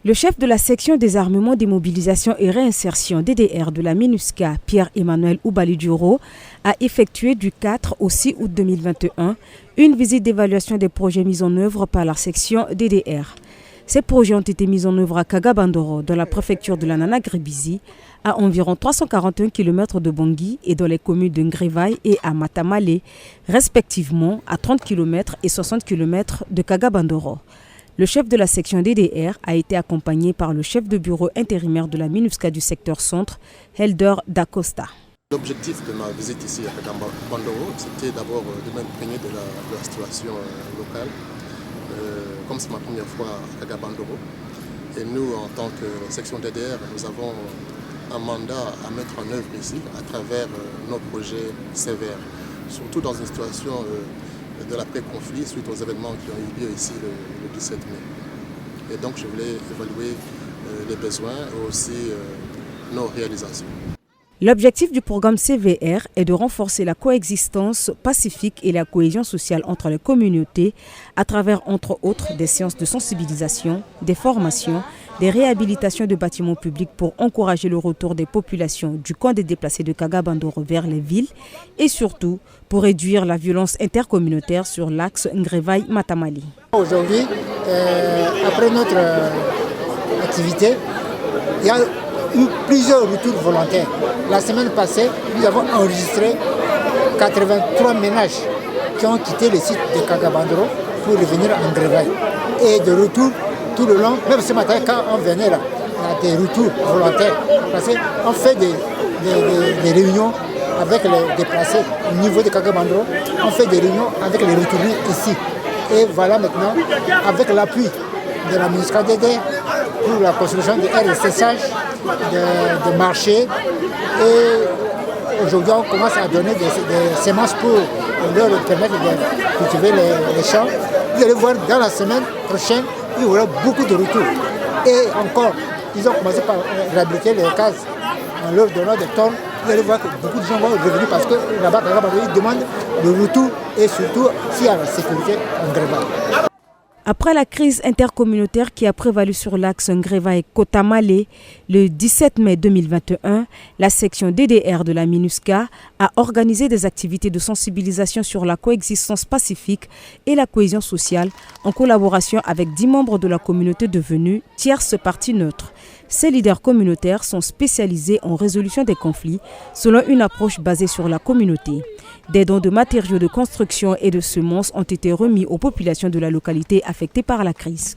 Le chef de la section des armements, démobilisation et réinsertion DDR de la MINUSCA, Pierre-Emmanuel Oubaliduro, a effectué du 4 au 6 août 2021 une visite d'évaluation des projets mis en œuvre par la section DDR. Ces projets ont été mis en œuvre à Kagabandoro, dans la préfecture de la Nana-Gribizi, à environ 341 km de Bangui et dans les communes de Ngrevaï et à Matamale, respectivement à 30 km et 60 km de Kagabandoro. Le chef de la section DDR a été accompagné par le chef de bureau intérimaire de la MINUSCA du secteur centre, Helder Dacosta. L'objectif de ma visite ici à Kagabandoro, c'était d'abord de m'imprégner de la situation locale. Comme c'est ma première fois à Kagabandoro, et nous, en tant que section DDR, nous avons un mandat à mettre en œuvre ici à travers nos projets sévères, surtout dans une situation de l'après-conflit suite aux événements qui ont eu lieu ici le 17 mai. Et donc je voulais évaluer les besoins et aussi nos réalisations. L'objectif du programme CVR est de renforcer la coexistence pacifique et la cohésion sociale entre les communautés à travers, entre autres, des séances de sensibilisation, des formations, des réhabilitations de bâtiments publics pour encourager le retour des populations du camp des déplacés de Kagabandoro vers les villes et surtout pour réduire la violence intercommunautaire sur l'axe Ngrevaï-Matamale. Aujourd'hui, après notre activité, il y a eu plusieurs retours volontaires. La semaine passée, nous avons enregistré 83 ménages qui ont quitté le site de Kagabandoro pour revenir en Ngrevaï. Et de retour tout le long, même ce matin quand on venait là, il y a des retours volontaires. Parce qu'on fait des réunions avec les déplacés au niveau de Kagabandoro, on fait des réunions avec les retournés ici. Et voilà maintenant, avec l'appui de la MINUSCA DDR pour la construction de aires de séchage, de marchés. Et aujourd'hui, on commence à donner des semences pour leur permettre de cultiver les champs. Vous allez voir, dans la semaine prochaine, il y aura beaucoup de retours. Et encore, ils ont commencé par réhabiliter les cases en leur donnant des tonnes. Vous allez voir que beaucoup de gens vont revenir parce que là-bas, ils demandent le retour et surtout s'il y a la sécurité en Ngrevaï. Après la crise intercommunautaire qui a prévalu sur l'axe Ngrevaï-Kotamale, le 17 mai 2021, la section DDR de la MINUSCA a organisé des activités de sensibilisation sur la coexistence pacifique et la cohésion sociale en collaboration avec 10 membres de la communauté devenus tierces parties neutres. Ces leaders communautaires sont spécialisés en résolution des conflits selon une approche basée sur la communauté. Des dons de matériaux de construction et de semences ont été remis aux populations de la localité affectées par la crise.